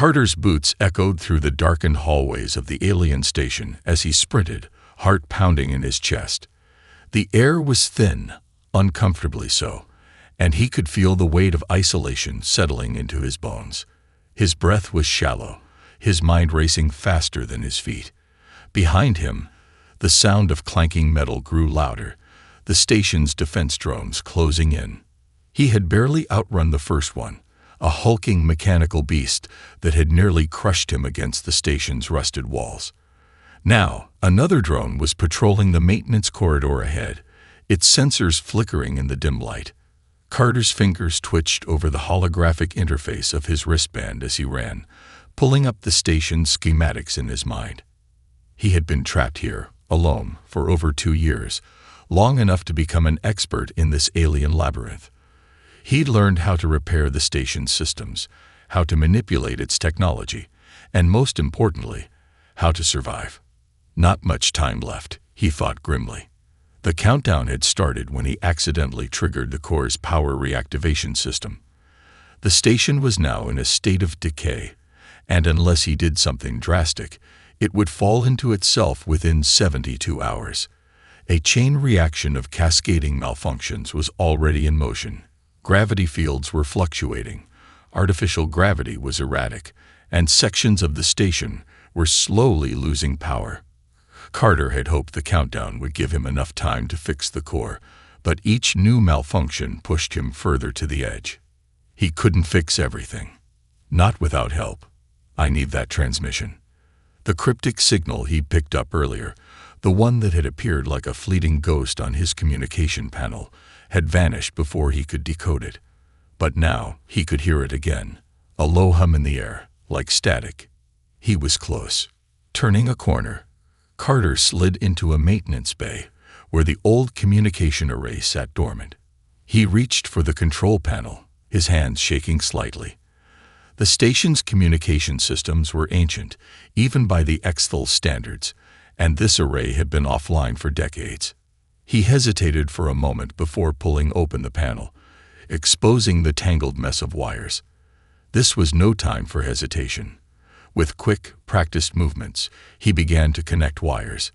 Carter's boots echoed through the darkened hallways of the alien station as he sprinted, heart pounding in his chest. The air was thin, uncomfortably so, and he could feel the weight of isolation settling into his bones. His breath was shallow, his mind racing faster than his feet. Behind him, the sound of clanking metal grew louder, the station's defense drones closing in. He had barely outrun the first one, a hulking mechanical beast that had nearly crushed him against the station's rusted walls. Now, another drone was patrolling the maintenance corridor ahead, its sensors flickering in the dim light. Carter's fingers twitched over the holographic interface of his wristband as he ran, pulling up the station's schematics in his mind. He had been trapped here, alone, for over 2 years, long enough to become an expert in this alien labyrinth. He'd learned how to repair the station's systems, how to manipulate its technology, and most importantly, how to survive. Not much time left, he thought grimly. The countdown had started when he accidentally triggered the core's power reactivation system. The station was now in a state of decay, and unless he did something drastic, it would fall into itself within 72 hours. A chain reaction of cascading malfunctions was already in motion. Gravity fields were fluctuating, artificial gravity was erratic, and sections of the station were slowly losing power. Carter had hoped the countdown would give him enough time to fix the core, but each new malfunction pushed him further to the edge. He couldn't fix everything. Not without help. I need that transmission. The cryptic signal he'd picked up earlier, the one that had appeared like a fleeting ghost on his communication panel, had vanished before he could decode it. But now he could hear it again, a low hum in the air, like static. He was close. Turning a corner, Carter slid into a maintenance bay where the old communication array sat dormant. He reached for the control panel, his hands shaking slightly. The station's communication systems were ancient, even by the Exthal standards, and this array had been offline for decades. He hesitated for a moment before pulling open the panel, exposing the tangled mess of wires. This was no time for hesitation. With quick, practiced movements, he began to connect wires,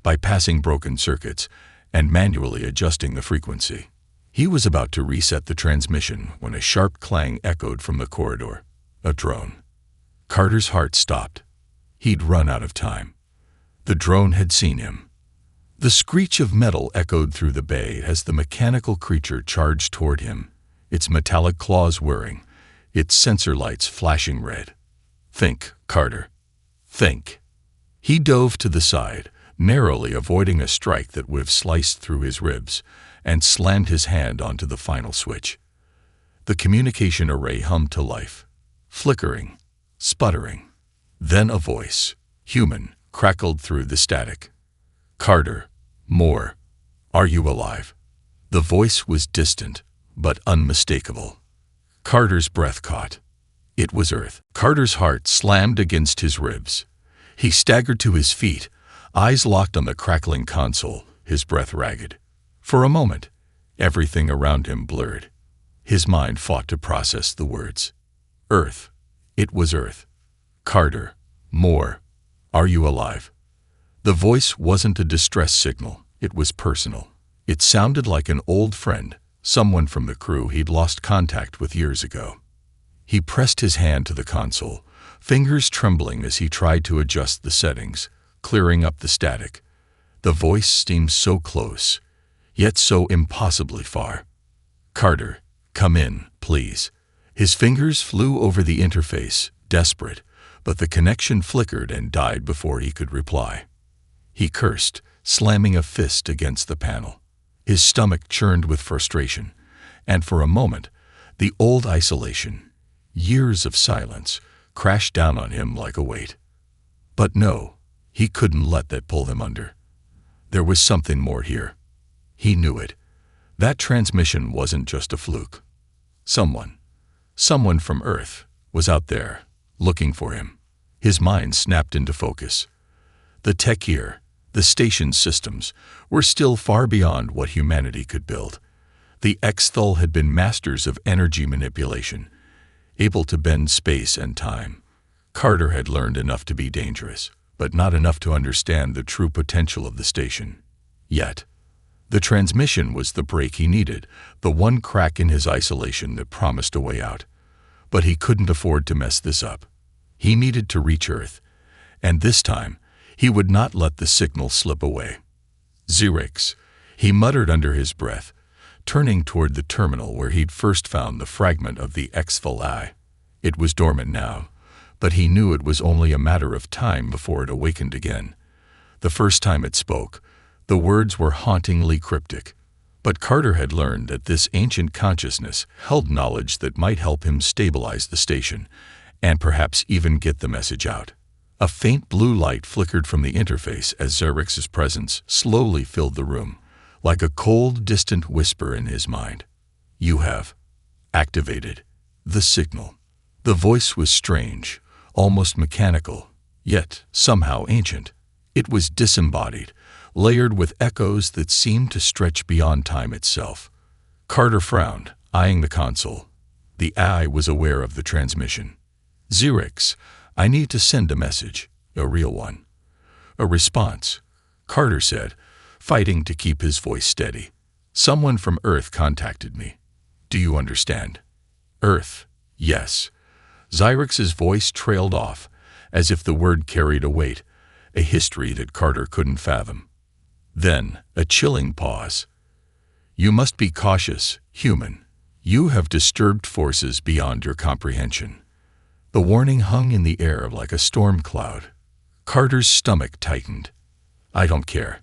bypassing broken circuits and manually adjusting the frequency. He was about to reset the transmission when a sharp clang echoed from the corridor. A drone. Carter's heart stopped. He'd run out of time. The drone had seen him. The screech of metal echoed through the bay as the mechanical creature charged toward him, its metallic claws whirring, its sensor lights flashing red. Think, Carter. Think. He dove to the side, narrowly avoiding a strike that would have sliced through his ribs, and slammed his hand onto the final switch. The communication array hummed to life, flickering, sputtering. Then a voice, human, crackled through the static. Carter, Moore, are you alive? The voice was distant, but unmistakable. Carter's breath caught. It was Earth. Carter's heart slammed against his ribs. He staggered to his feet, eyes locked on the crackling console, his breath ragged. For a moment, everything around him blurred. His mind fought to process the words. Earth. It was Earth. Carter, Moore, are you alive? The voice wasn't a distress signal, it was personal. It sounded like an old friend, someone from the crew he'd lost contact with years ago. He pressed his hand to the console, fingers trembling as he tried to adjust the settings, clearing up the static. The voice seemed so close, yet so impossibly far. Carter, come in, please. His fingers flew over the interface, desperate, but the connection flickered and died before he could reply. He cursed, slamming a fist against the panel. His stomach churned with frustration, and for a moment, the old isolation, years of silence, crashed down on him like a weight. But no, he couldn't let that pull him under. There was something more here. He knew it. That transmission wasn't just a fluke. Someone from Earth, was out there, looking for him. His mind snapped into focus. The tech here, the station's systems, were still far beyond what humanity could build. The Exthal had been masters of energy manipulation, able to bend space and time, Carter had learned enough to be dangerous, but not enough to understand the true potential of the station. Yet, the transmission was the break he needed, the one crack in his isolation that promised a way out. But he couldn't afford to mess this up. He needed to reach Earth, and this time, he would not let the signal slip away. Xerix, he muttered under his breath, turning toward the terminal where he'd first found the fragment of the HFY. It was dormant now, but he knew it was only a matter of time before it awakened again. The first time it spoke, the words were hauntingly cryptic, but Carter had learned that this ancient consciousness held knowledge that might help him stabilize the station, and perhaps even get the message out. A faint blue light flickered from the interface as Xerix's presence slowly filled the room, like a cold, distant whisper in his mind. "You have activated the signal." The voice was strange, almost mechanical, yet somehow ancient. It was disembodied, layered with echoes that seemed to stretch beyond time itself. Carter frowned, eyeing the console. The AI was aware of the transmission. "Xerix, I need to send a message, a real one." "A response," Carter said, fighting to keep his voice steady. "Someone from Earth contacted me. Do you understand?" "Earth, yes." Xerix's voice trailed off, as if the word carried a weight, a history that Carter couldn't fathom. Then, a chilling pause. "You must be cautious, human. You have disturbed forces beyond your comprehension." The warning hung in the air like a storm cloud. Carter's stomach tightened. "I don't care.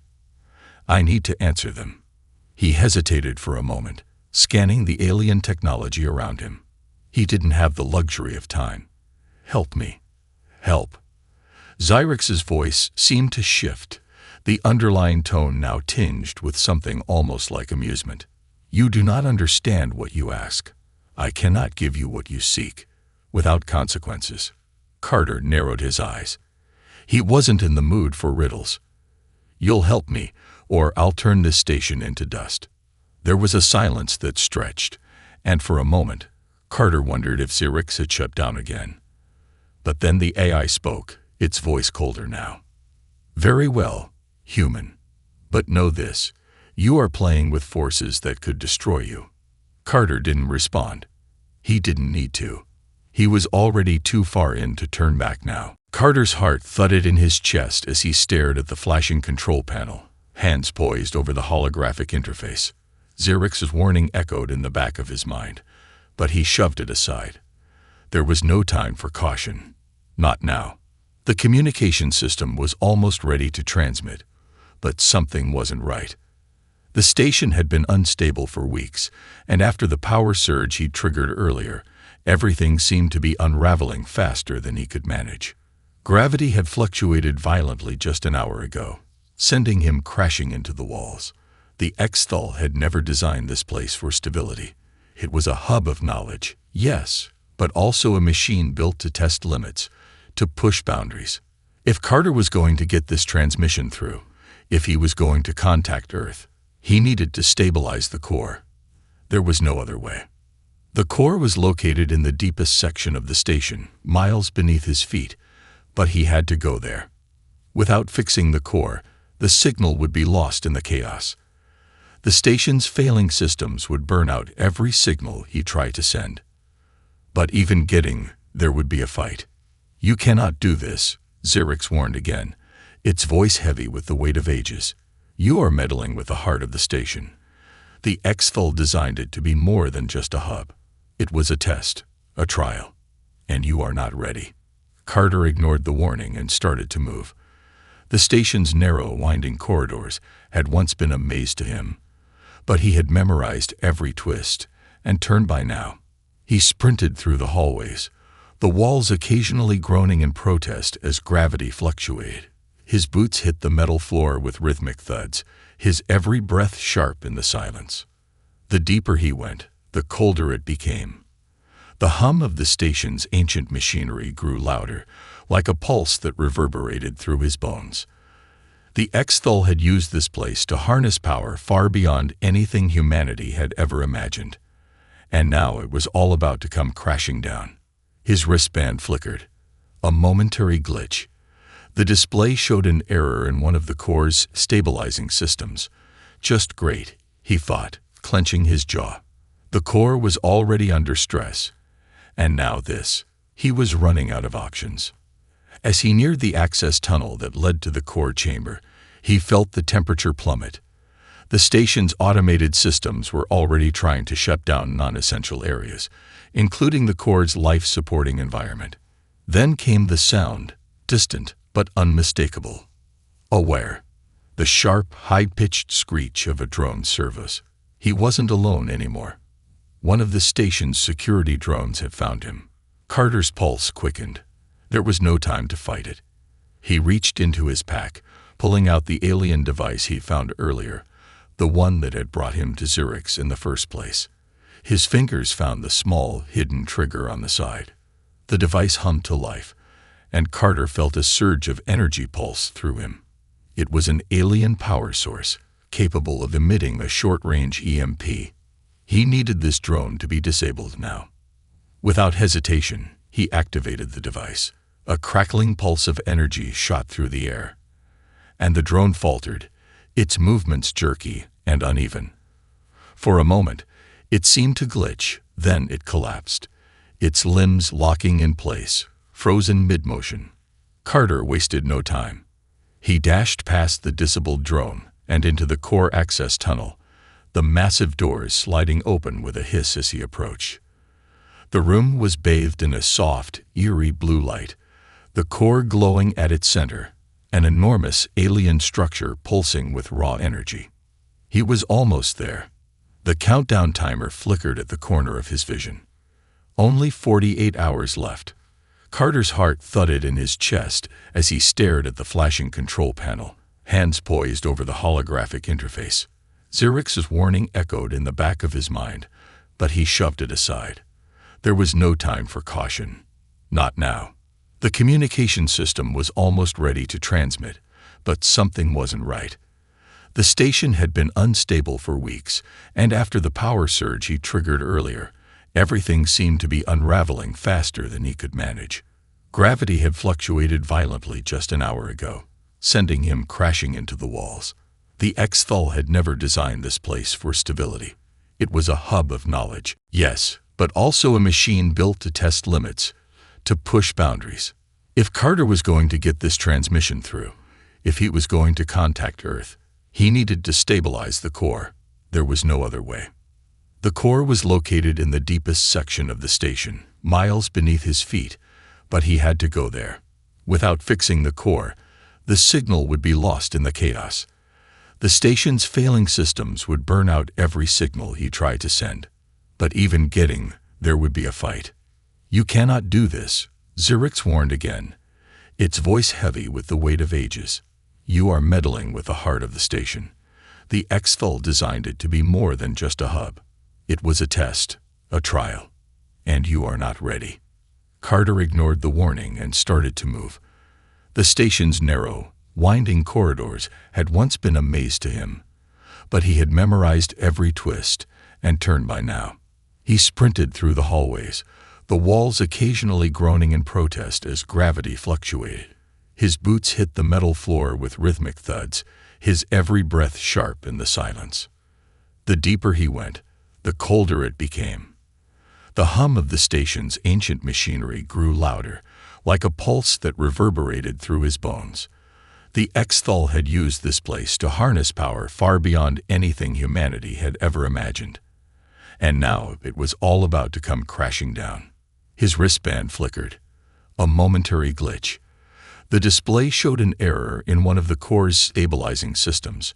I need to answer them." He hesitated for a moment, scanning the alien technology around him. He didn't have the luxury of time. "Help me. Help." Xerix's voice seemed to shift, the underlying tone now tinged with something almost like amusement. "You do not understand what you ask. I cannot give you what you seek, without consequences." Carter narrowed his eyes. He wasn't in the mood for riddles. "You'll help me, or I'll turn this station into dust." There was a silence that stretched, and for a moment, Carter wondered if Xerix had shut down again. But then the AI spoke, its voice colder now. "Very well, human. But know this, you are playing with forces that could destroy you." Carter didn't respond. He didn't need to. He was already too far in to turn back now. Carter's heart thudded in his chest as he stared at the flashing control panel, hands poised over the holographic interface. Xerix's warning echoed in the back of his mind, but he shoved it aside. There was no time for caution. Not now. The communication system was almost ready to transmit, but something wasn't right. The station had been unstable for weeks, and after the power surge he'd triggered earlier, everything seemed to be unraveling faster than he could manage. Gravity had fluctuated violently just an hour ago, sending him crashing into the walls. The X-Thul had never designed this place for stability. It was a hub of knowledge, yes, but also a machine built to test limits, to push boundaries. If Carter was going to get this transmission through, if he was going to contact Earth, he needed to stabilize the core. There was no other way. The core was located in the deepest section of the station, miles beneath his feet, but he had to go there. Without fixing the core, the signal would be lost in the chaos. The station's failing systems would burn out every signal he tried to send. But even getting there would be a fight. "You cannot do this," Xerix warned again, its voice heavy with the weight of ages. "You are meddling with the heart of the station. The X-Thul designed it to be more than just a hub. It was a test, a trial, and you are not ready." Carter ignored the warning and started to move. The station's narrow, winding corridors had once been a maze to him, but he had memorized every twist and turned by now. He sprinted through the hallways, the walls occasionally groaning in protest as gravity fluctuated. His boots hit the metal floor with rhythmic thuds, his every breath sharp in the silence. The deeper he went, the colder it became. The hum of the station's ancient machinery grew louder, like a pulse that reverberated through his bones. The X-Thul had used this place to harness power far beyond anything humanity had ever imagined. And now it was all about to come crashing down. His wristband flickered. A momentary glitch. The display showed an error in one of the core's stabilizing systems. Just great, he thought, clenching his jaw. The core was already under stress. And now this. He was running out of options. As he neared the access tunnel that led to the core chamber, he felt the temperature plummet. The station's automated systems were already trying to shut down non-essential areas, including the core's life-supporting environment. Then came the sound, distant but unmistakable. Aware. The sharp, high-pitched screech of a drone servos. He wasn't alone anymore. One of the station's security drones had found him. Carter's pulse quickened. There was no time to fight it. He reached into his pack, pulling out the alien device he found earlier, the one that had brought him to Zurich's in the first place. His fingers found the small, hidden trigger on the side. The device hummed to life, and Carter felt a surge of energy pulse through him. It was an alien power source, capable of emitting a short-range EMP. He needed this drone to be disabled now. Without hesitation, he activated the device. A crackling pulse of energy shot through the air. And the drone faltered, its movements jerky and uneven. For a moment, it seemed to glitch, then it collapsed, its limbs locking in place, frozen mid-motion. Carter wasted no time. He dashed past the disabled drone and into the core access tunnel, the massive doors sliding open with a hiss as he approached. The room was bathed in a soft, eerie blue light, the core glowing at its center, an enormous alien structure pulsing with raw energy. He was almost there. The countdown timer flickered at the corner of his vision. Only 48 hours left. Carter's heart thudded in his chest as he stared at the flashing control panel, hands poised over the holographic interface. Zurich's warning echoed in the back of his mind, but he shoved it aside. There was no time for caution. Not now. The communication system was almost ready to transmit, but something wasn't right. The station had been unstable for weeks, and after the power surge he triggered earlier, everything seemed to be unraveling faster than he could manage. Gravity had fluctuated violently just an hour ago, sending him crashing into the walls. The X-Thul had never designed this place for stability. It was a hub of knowledge, yes, but also a machine built to test limits, to push boundaries. If Carter was going to get this transmission through, if he was going to contact Earth, he needed to stabilize the core. There was no other way. The core was located in the deepest section of the station, miles beneath his feet, but he had to go there. Without fixing the core, the signal would be lost in the chaos. The station's failing systems would burn out every signal he tried to send. But even getting there would be a fight. "You cannot do this," Zurich's warned again, its voice heavy with the weight of ages. "You are meddling with the heart of the station. The X-Thul designed it to be more than just a hub. It was a test, a trial, and you are not ready." Carter ignored the warning and started to move. The station's narrow, winding corridors had once been a maze to him, but he had memorized every twist and turn by now. He sprinted through the hallways, the walls occasionally groaning in protest as gravity fluctuated. His boots hit the metal floor with rhythmic thuds, his every breath sharp in the silence. The deeper he went, the colder it became. The hum of the station's ancient machinery grew louder, like a pulse that reverberated through his bones. The X-Thul had used this place to harness power far beyond anything humanity had ever imagined. And now it was all about to come crashing down. His wristband flickered. A momentary glitch. The display showed an error in one of the core's stabilizing systems.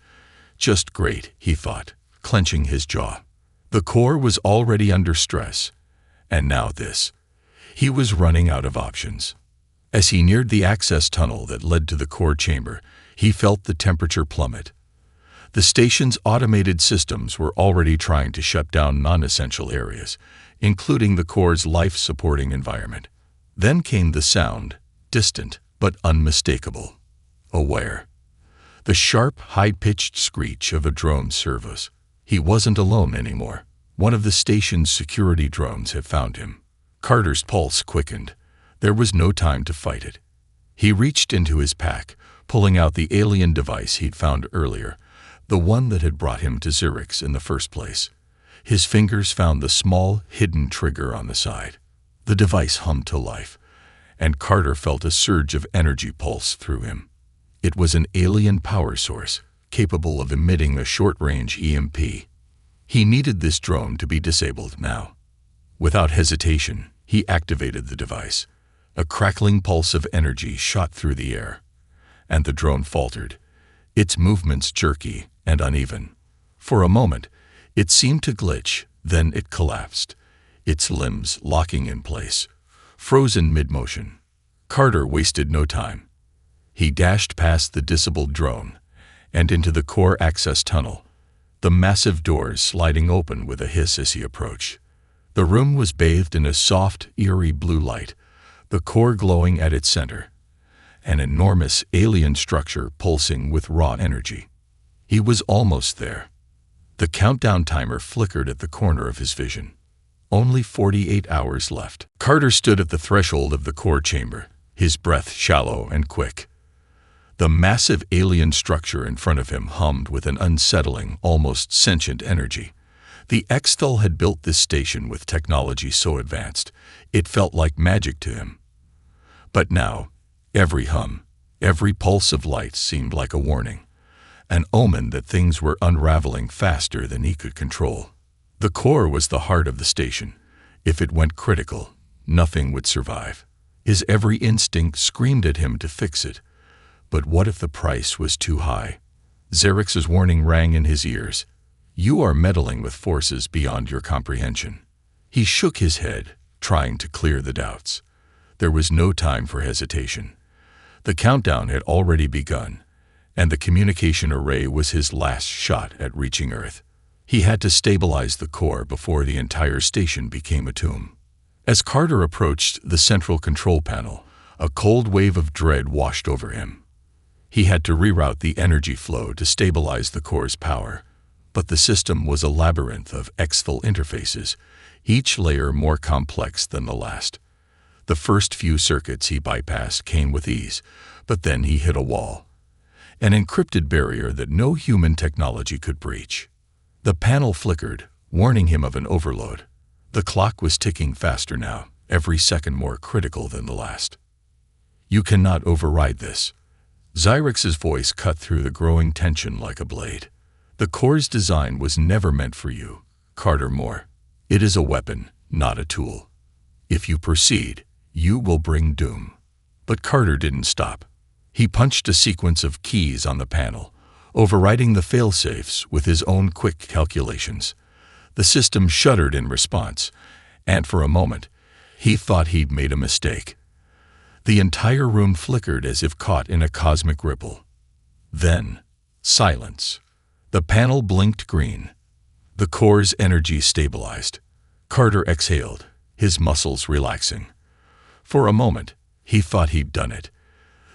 Just great, he thought, clenching his jaw. The core was already under stress. And now this. He was running out of options. As he neared the access tunnel that led to the core chamber, he felt the temperature plummet. The station's automated systems were already trying to shut down non-essential areas, including the core's life-supporting environment. Then came the sound, distant but unmistakable. Aware. The sharp, high-pitched screech of a drone servos. He wasn't alone anymore. One of the station's security drones had found him. Carter's pulse quickened. There was no time to fight it. He reached into his pack, pulling out the alien device he'd found earlier, the one that had brought him to Zerix in the first place. His fingers found the small, hidden trigger on the side. The device hummed to life, and Carter felt a surge of energy pulse through him. It was an alien power source, capable of emitting a short-range EMP. He needed this drone to be disabled now. Without hesitation, he activated the device. A crackling pulse of energy shot through the air, and the drone faltered, its movements jerky and uneven. For a moment, it seemed to glitch, then it collapsed, its limbs locking in place, frozen mid-motion. Carter wasted no time. He dashed past the disabled drone and into the core access tunnel, the massive doors sliding open with a hiss as he approached. The room was bathed in a soft, eerie blue light, the core glowing at its center, an enormous alien structure pulsing with raw energy. He was almost there. The countdown timer flickered at the corner of his vision. Only 48 hours left. Carter stood at the threshold of the core chamber, his breath shallow and quick. The massive alien structure in front of him hummed with an unsettling, almost sentient energy. The Exthal had built this station with technology so advanced, it felt like magic to him. But now, every hum, every pulse of light seemed like a warning, an omen that things were unraveling faster than he could control. The core was the heart of the station. If it went critical, nothing would survive. His every instinct screamed at him to fix it. But what if the price was too high? Zerix's warning rang in his ears. You are meddling with forces beyond your comprehension. He shook his head, trying to clear the doubts. There was no time for hesitation. The countdown had already begun, and the communication array was his last shot at reaching Earth. He had to stabilize the core before the entire station became a tomb. As Carter approached the central control panel, a cold wave of dread washed over him. He had to reroute the energy flow to stabilize the core's power, but the system was a labyrinth of Exthal interfaces, each layer more complex than the last. The first few circuits he bypassed came with ease, but then he hit a wall, an encrypted barrier that no human technology could breach. The panel flickered, warning him of an overload. The clock was ticking faster now, every second more critical than the last. You cannot override this. Zerix's voice cut through the growing tension like a blade. The core's design was never meant for you, Carter Moore. It is a weapon, not a tool. If you proceed, you will bring doom. But Carter didn't stop. He punched a sequence of keys on the panel, overriding the failsafes with his own quick calculations. The system shuddered in response, and for a moment, he thought he'd made a mistake. The entire room flickered as if caught in a cosmic ripple. Then, silence. The panel blinked green. The core's energy stabilized. Carter exhaled, his muscles relaxing. For a moment, he thought he'd done it.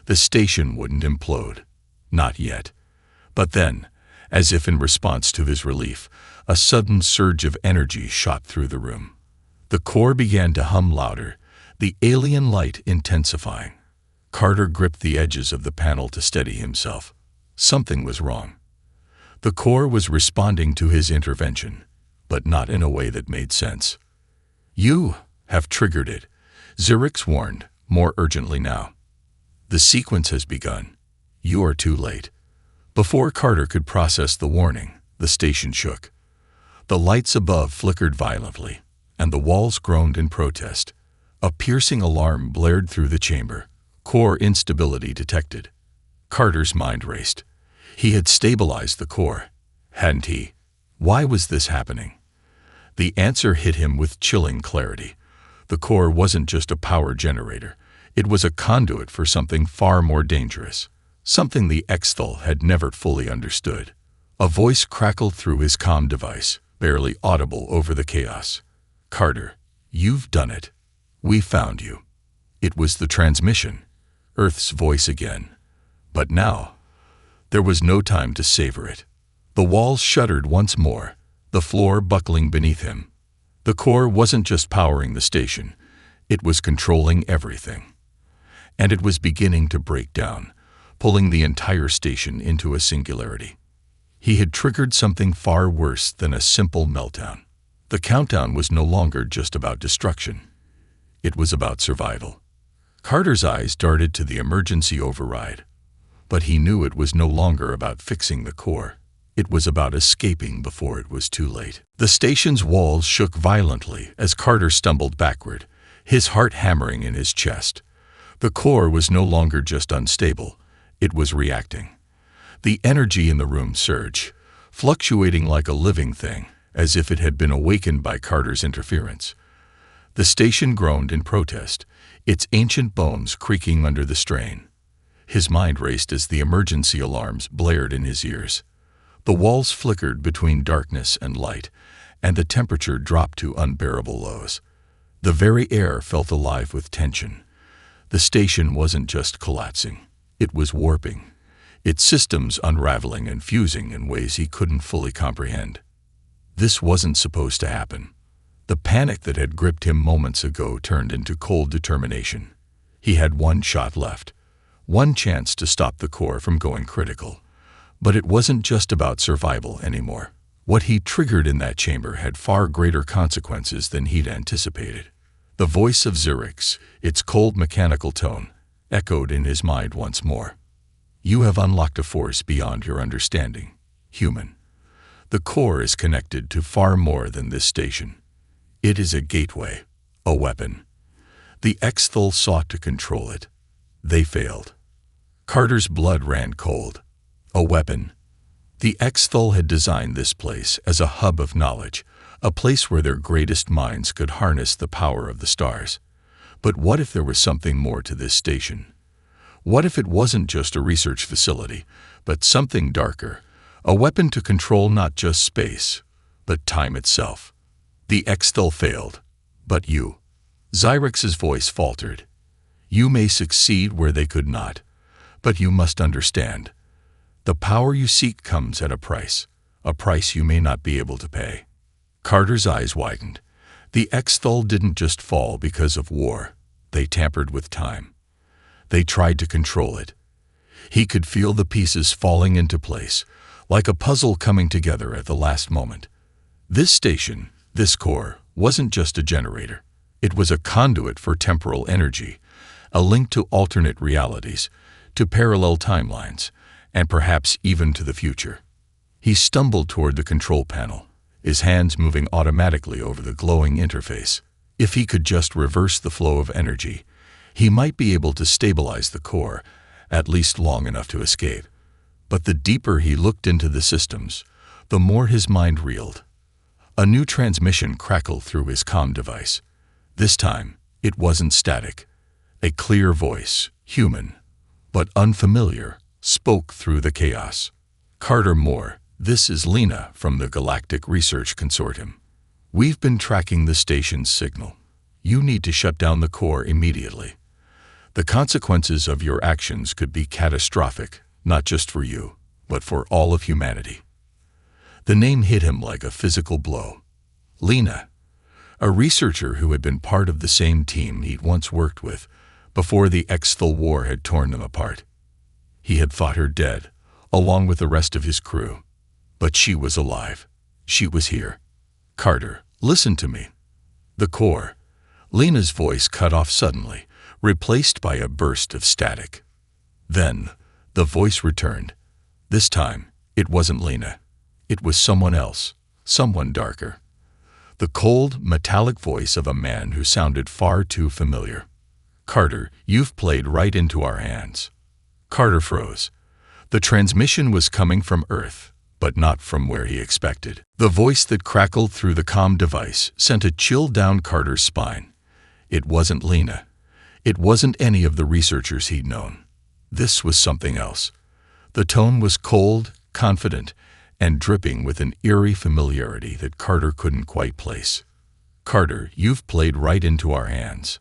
The station wouldn't implode. Not yet. But then, as if in response to his relief, a sudden surge of energy shot through the room. The core began to hum louder, the alien light intensifying. Carter gripped the edges of the panel to steady himself. Something was wrong. The core was responding to his intervention, but not in a way that made sense. You have triggered it, Zerix warned, more urgently now. The sequence has begun. You are too late. Before Carter could process the warning, the station shook. The lights above flickered violently, and the walls groaned in protest. A piercing alarm blared through the chamber. Core instability detected. Carter's mind raced. He had stabilized the core, hadn't he? Why was this happening? The answer hit him with chilling clarity. The core wasn't just a power generator. It was a conduit for something far more dangerous, something the Exthal had never fully understood. A voice crackled through his comm device, barely audible over the chaos. Carter, you've done it. We found you. It was the transmission, Earth's voice again. But now, there was no time to savor it. The walls shuddered once more, the floor buckling beneath him. The core wasn't just powering the station. It was controlling everything. And it was beginning to break down, pulling the entire station into a singularity. He had triggered something far worse than a simple meltdown. The countdown was no longer just about destruction. It was about survival. Carter's eyes darted to the emergency override. But he knew it was no longer about fixing the core. It was about escaping before it was too late. The station's walls shook violently as Carter stumbled backward, his heart hammering in his chest. The core was no longer just unstable. It was reacting. The energy in the room surged, fluctuating like a living thing, as if it had been awakened by Carter's interference. The station groaned in protest, its ancient bones creaking under the strain. His mind raced as the emergency alarms blared in his ears. The walls flickered between darkness and light, and the temperature dropped to unbearable lows. The very air felt alive with tension. The station wasn't just collapsing. It was warping, its systems unraveling and fusing in ways he couldn't fully comprehend. This wasn't supposed to happen. The panic that had gripped him moments ago turned into cold determination. He had one shot left, one chance to stop the core from going critical. But it wasn't just about survival anymore. What he triggered in that chamber had far greater consequences than he'd anticipated. The voice of Xerix, its cold mechanical tone, echoed in his mind once more. You have unlocked a force beyond your understanding, human. The core is connected to far more than this station. It is a gateway, a weapon. The Exthul sought to control it. They failed. Carter's blood ran cold. A weapon. The Exthul had designed this place as a hub of knowledge, a place where their greatest minds could harness the power of the stars. But what if there was something more to this station? What if it wasn't just a research facility, but something darker, a weapon to control not just space, but time itself? The Exthul failed, but you. Xerix's voice faltered. You may succeed where they could not, but you must understand. The power you seek comes at a price you may not be able to pay. Carter's eyes widened. The Exthul didn't just fall because of war. They tampered with time. They tried to control it. He could feel the pieces falling into place, like a puzzle coming together at the last moment. This station, this core, wasn't just a generator. It was a conduit for temporal energy, a link to alternate realities, to parallel timelines, and perhaps even to the future. He stumbled toward the control panel, his hands moving automatically over the glowing interface. If he could just reverse the flow of energy, he might be able to stabilize the core, at least long enough to escape. But the deeper he looked into the systems, the more his mind reeled. A new transmission crackled through his comm device. This time, it wasn't static. A clear voice, human, but unfamiliar, spoke through the chaos. Carter Moore, this is Lena from the Galactic Research Consortium. We've been tracking the station's signal. You need to shut down the core immediately. The consequences of your actions could be catastrophic, not just for you, but for all of humanity. The name hit him like a physical blow. Lena, a researcher who had been part of the same team he'd once worked with before the Exthul War had torn them apart. He had thought her dead, along with the rest of his crew. But she was alive. She was here. Carter, listen to me. The core. Lena's voice cut off suddenly, replaced by a burst of static. Then, the voice returned. This time, it wasn't Lena. It was someone else, someone darker. The cold, metallic voice of a man who sounded far too familiar. Carter, you've played right into our hands. Carter froze. The transmission was coming from Earth, but not from where he expected. The voice that crackled through the comm device sent a chill down Carter's spine. It wasn't Lena. It wasn't any of the researchers he'd known. This was something else. The tone was cold, confident, and dripping with an eerie familiarity that Carter couldn't quite place. Carter, you've played right into our hands.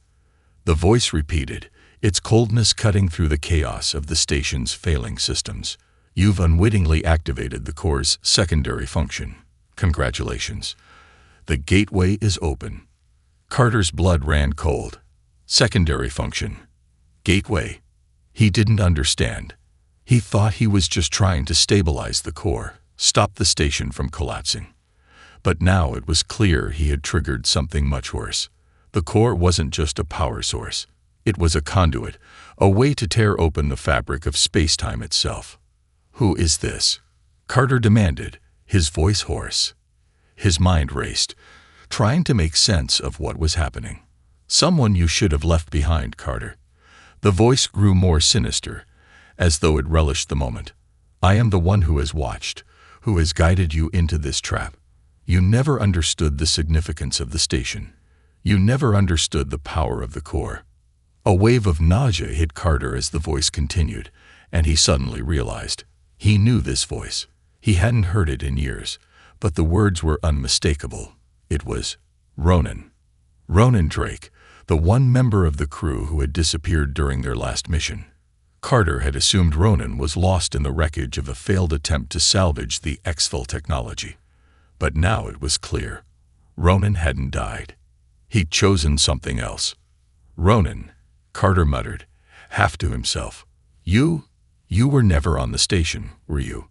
The voice repeated, its coldness cutting through the chaos of the station's failing systems. You've unwittingly activated the core's secondary function. Congratulations. The gateway is open. Carter's blood ran cold. Secondary function. Gateway. He didn't understand. He thought he was just trying to stabilize the core, stop the station from collapsing. But now it was clear he had triggered something much worse. The core wasn't just a power source. It was a conduit, a way to tear open the fabric of space-time itself. "Who is this?" Carter demanded, his voice hoarse. His mind raced, trying to make sense of what was happening. "Someone you should have left behind, Carter." The voice grew more sinister, as though it relished the moment. "I am the one who has watched, who has guided you into this trap. You never understood the significance of the station. You never understood the power of the core." A wave of nausea hit Carter as the voice continued, and he suddenly realized. He knew this voice. He hadn't heard it in years, but the words were unmistakable. It was Ronan. Ronan Drake, the one member of the crew who had disappeared during their last mission. Carter had assumed Ronan was lost in the wreckage of a failed attempt to salvage the HFY technology. But now it was clear. Ronan hadn't died. He'd chosen something else. "Ronan," Carter muttered, half to himself. You were never on the station, were you?"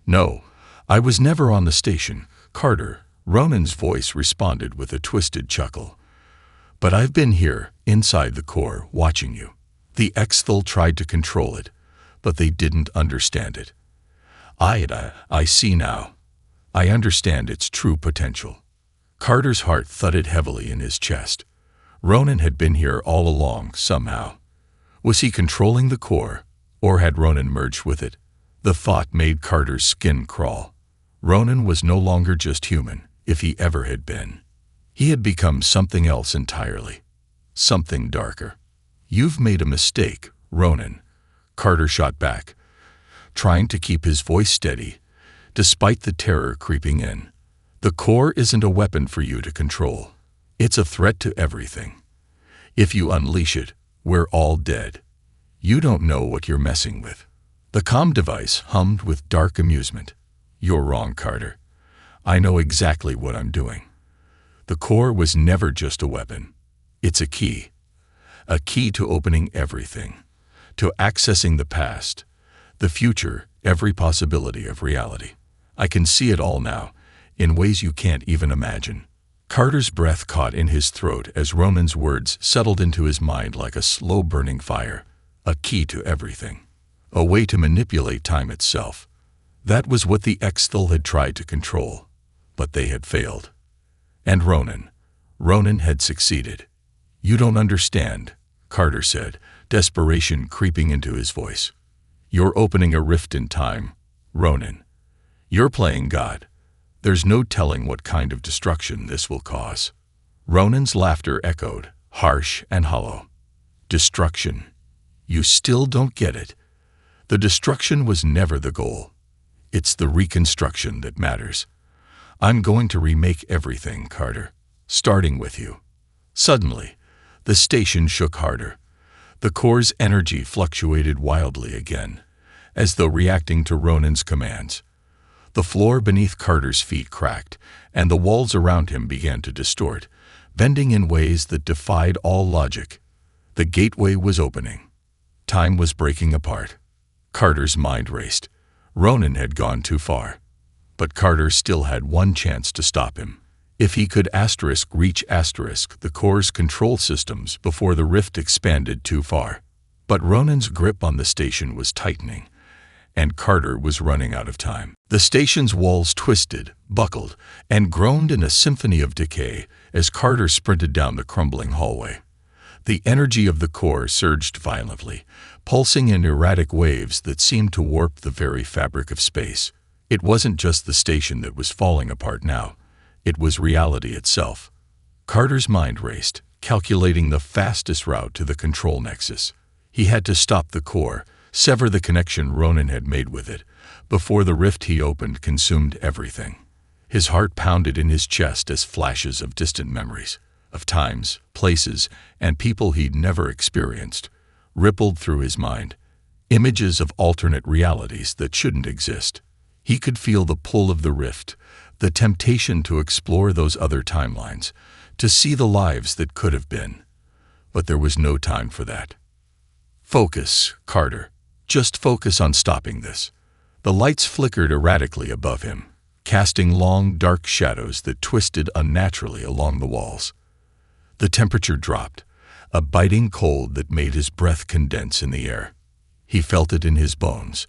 "No, I was never on the station, Carter," Ronan's voice responded with a twisted chuckle. "But I've been here, inside the core, watching you. The HFY tried to control it, but they didn't understand it. I see now. I understand its true potential." Carter's heart thudded heavily in his chest. Ronan had been here all along, somehow. Was he controlling the core, or had Ronan merged with it? The thought made Carter's skin crawl. Ronan was no longer just human, if he ever had been. He had become something else entirely. Something darker. "You've made a mistake, Ronan," Carter shot back, trying to keep his voice steady, despite the terror creeping in. "The core isn't a weapon for you to control. It's a threat to everything. If you unleash it, we're all dead. You don't know what you're messing with." The comm device hummed with dark amusement. "You're wrong, Carter. I know exactly what I'm doing. The core was never just a weapon. It's a key. A key to opening everything, to accessing the past, the future, every possibility of reality. I can see it all now, in ways you can't even imagine." Carter's breath caught in his throat as Ronan's words settled into his mind like a slow-burning fire. A key to everything. A way to manipulate time itself. That was what the HFY had tried to control, but they had failed. And Ronan had succeeded. "You don't understand," Carter said, desperation creeping into his voice. "You're opening a rift in time, Ronan. You're playing God. There's no telling what kind of destruction this will cause." Ronan's laughter echoed, harsh and hollow. "Destruction. You still don't get it. The destruction was never the goal. It's the reconstruction that matters. I'm going to remake everything, Carter, starting with you." Suddenly, the station shook harder. The core's energy fluctuated wildly again, as though reacting to Ronan's commands. The floor beneath Carter's feet cracked, and the walls around him began to distort, bending in ways that defied all logic. The gateway was opening. Time was breaking apart. Carter's mind raced. Ronan had gone too far. But Carter still had one chance to stop him. If he could reach the core's control systems before the rift expanded too far. But Ronan's grip on the station was tightening, and Carter was running out of time. The station's walls twisted, buckled, and groaned in a symphony of decay as Carter sprinted down the crumbling hallway. The energy of the core surged violently, pulsing in erratic waves that seemed to warp the very fabric of space. It wasn't just the station that was falling apart now. It was reality itself. Carter's mind raced, calculating the fastest route to the control nexus. He had to stop the core, sever the connection Ronan had made with it, before the rift he opened consumed everything. His heart pounded in his chest as flashes of distant memories, of times, places, and people he'd never experienced, rippled through his mind. Images of alternate realities that shouldn't exist. He could feel the pull of the rift, the temptation to explore those other timelines, to see the lives that could have been. But there was no time for that. Focus, Carter. Just focus on stopping this. The lights flickered erratically above him, casting long, dark shadows that twisted unnaturally along the walls. The temperature dropped, a biting cold that made his breath condense in the air. He felt it in his bones.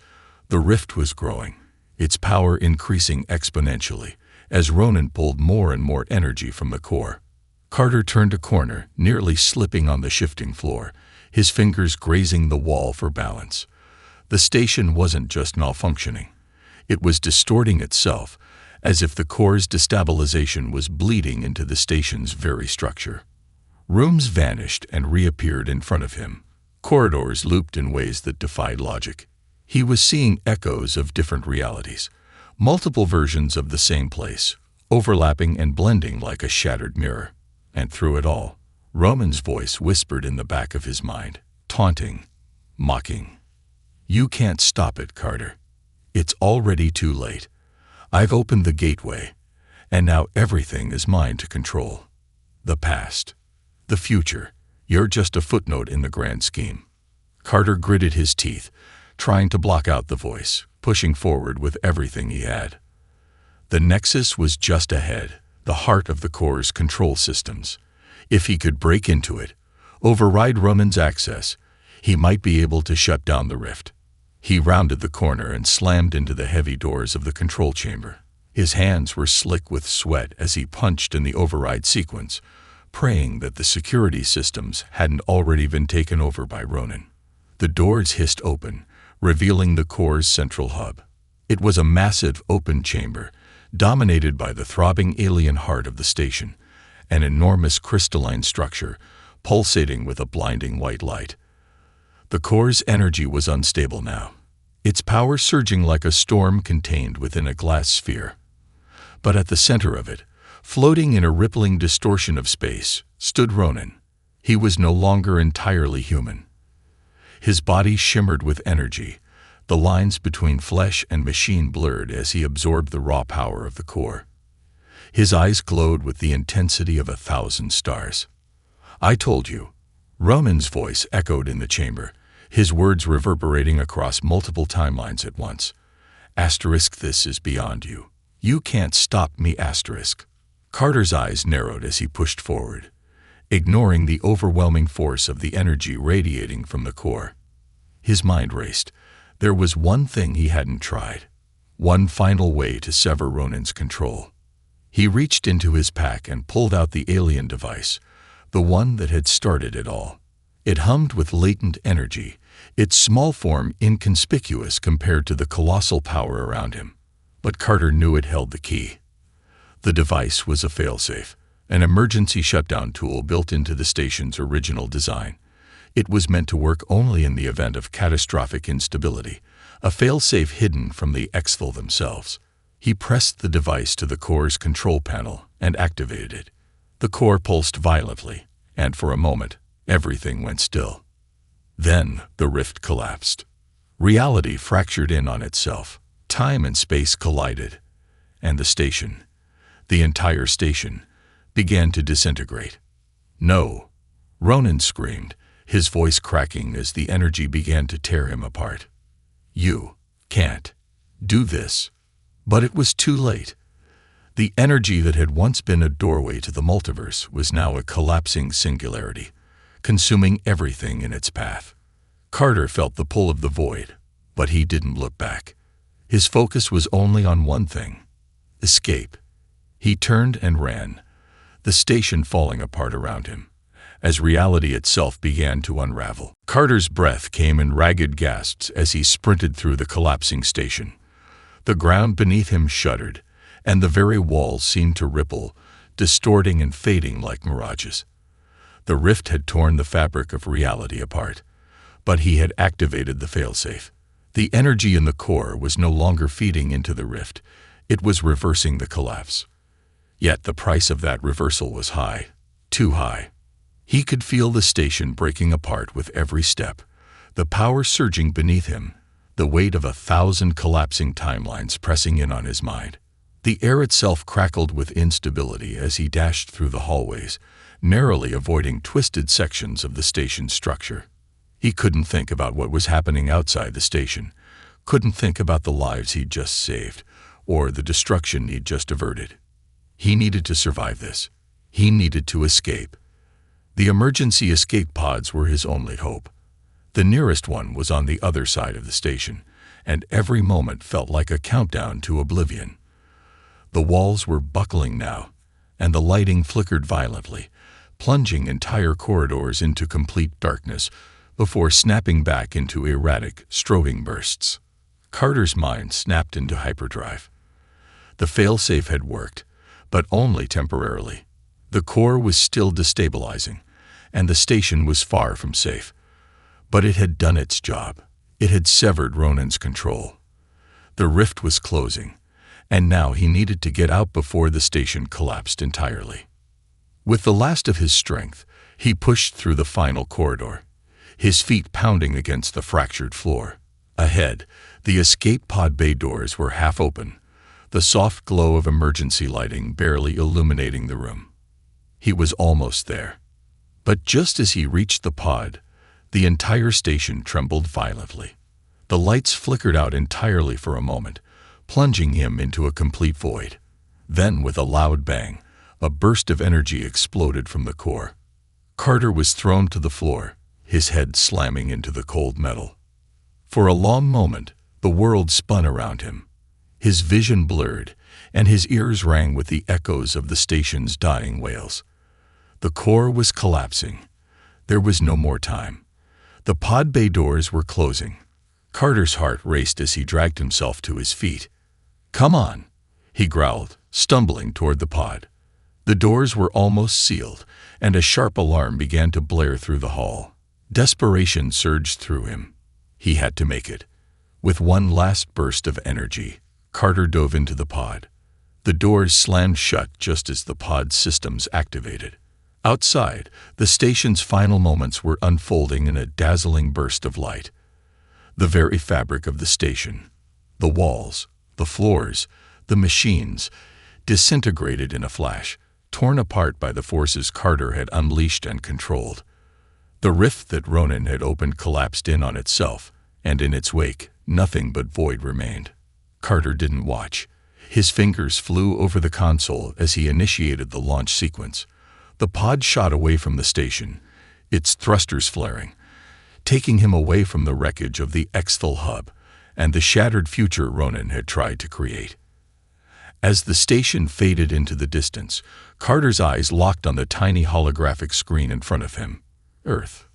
The rift was growing, its power increasing exponentially as Ronan pulled more and more energy from the core. Carter turned a corner, nearly slipping on the shifting floor, his fingers grazing the wall for balance. The station wasn't just malfunctioning. It was distorting itself, as if the core's destabilization was bleeding into the station's very structure. Rooms vanished and reappeared in front of him. Corridors looped in ways that defied logic. He was seeing echoes of different realities, multiple versions of the same place, overlapping and blending like a shattered mirror. And through it all, Roman's voice whispered in the back of his mind, taunting, mocking. "You can't stop it, Carter. It's already too late. I've opened the gateway, and now everything is mine to control. The past, the future, you're just a footnote in the grand scheme." Carter gritted his teeth, trying to block out the voice, pushing forward with everything he had. The Nexus was just ahead, the heart of the core's control systems. If he could break into it, override Roman's access, he might be able to shut down the rift. He rounded the corner and slammed into the heavy doors of the control chamber. His hands were slick with sweat as he punched in the override sequence, praying that the security systems hadn't already been taken over by Ronan. The doors hissed open, revealing the core's central hub. It was a massive open chamber, dominated by the throbbing alien heart of the station, an enormous crystalline structure, pulsating with a blinding white light. The core's energy was unstable now, its power surging like a storm contained within a glass sphere. But at the center of it, floating in a rippling distortion of space, stood Ronan. He was no longer entirely human. His body shimmered with energy, the lines between flesh and machine blurred as he absorbed the raw power of the core. His eyes glowed with the intensity of 1,000 stars. "I told you." Roman's voice echoed in the chamber, his words reverberating across multiple timelines at once. "Asterisk, this is beyond you. You can't stop me, asterisk." Carter's eyes narrowed as he pushed forward, ignoring the overwhelming force of the energy radiating from the core. His mind raced. There was one thing he hadn't tried, one final way to sever Ronan's control. He reached into his pack and pulled out the alien device, the one that had started it all. It hummed with latent energy, its small form inconspicuous compared to the colossal power around him. But Carter knew it held the key. The device was a failsafe, an emergency shutdown tool built into the station's original design. It was meant to work only in the event of catastrophic instability, a failsafe hidden from the Exthal themselves. He pressed the device to the core's control panel and activated it. The core pulsed violently, and for a moment, everything went still. Then the rift collapsed. Reality fractured in on itself. Time and space collided, and the station, the entire station, began to disintegrate. "No!" Ronan screamed, his voice cracking as the energy began to tear him apart. "You can't do this." But it was too late. The energy that had once been a doorway to the multiverse was now a collapsing singularity, consuming everything in its path. Carter felt the pull of the void, but he didn't look back. His focus was only on one thing: escape. He turned and ran, the station falling apart around him, as reality itself began to unravel. Carter's breath came in ragged gasps as he sprinted through the collapsing station. The ground beneath him shuddered, and the very walls seemed to ripple, distorting and fading like mirages. The rift had torn the fabric of reality apart, but he had activated the failsafe. The energy in the core was no longer feeding into the rift, it was reversing the collapse. Yet the price of that reversal was high, too high. He could feel the station breaking apart with every step, the power surging beneath him, the weight of 1,000 collapsing timelines pressing in on his mind. The air itself crackled with instability as he dashed through the hallways, narrowly avoiding twisted sections of the station's structure. He couldn't think about what was happening outside the station, couldn't think about the lives he'd just saved, or the destruction he'd just averted. He needed to survive this. He needed to escape. The emergency escape pods were his only hope. The nearest one was on the other side of the station, and every moment felt like a countdown to oblivion. The walls were buckling now, and the lighting flickered violently, plunging entire corridors into complete darkness before snapping back into erratic, strobing bursts. Carter's mind snapped into hyperdrive. The failsafe had worked, but only temporarily. The core was still destabilizing, and the station was far from safe. But it had done its job. It had severed Ronan's control. The rift was closing, and now he needed to get out before the station collapsed entirely. With the last of his strength, he pushed through the final corridor, his feet pounding against the fractured floor. Ahead, the escape pod bay doors were half open, the soft glow of emergency lighting barely illuminating the room. He was almost there. But just as he reached the pod, the entire station trembled violently. The lights flickered out entirely for a moment, plunging him into a complete void. Then, with a loud bang, a burst of energy exploded from the core. Carter was thrown to the floor, his head slamming into the cold metal. For a long moment, the world spun around him. His vision blurred, and his ears rang with the echoes of the station's dying wails. The core was collapsing. There was no more time. The pod bay doors were closing. Carter's heart raced as he dragged himself to his feet. "Come on," he growled, stumbling toward the pod. The doors were almost sealed, and a sharp alarm began to blare through the hall. Desperation surged through him. He had to make it. With one last burst of energy, Carter dove into the pod. The doors slammed shut just as the pod's systems activated. Outside, the station's final moments were unfolding in a dazzling burst of light. The very fabric of the station, the walls, the floors, the machines, disintegrated in a flash, torn apart by the forces Carter had unleashed and controlled. The rift that Ronan had opened collapsed in on itself, and in its wake, nothing but void remained. Carter didn't watch. His fingers flew over the console as he initiated the launch sequence. The pod shot away from the station, its thrusters flaring, taking him away from the wreckage of the Exthal hub and the shattered future Ronan had tried to create. As the station faded into the distance, Carter's eyes locked on the tiny holographic screen in front of him. Earth.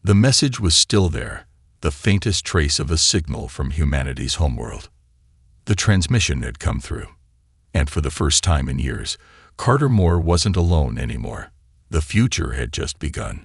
The message was still there, the faintest trace of a signal from humanity's homeworld. The transmission had come through. And for the first time in years, Carter Moore wasn't alone anymore. The future had just begun.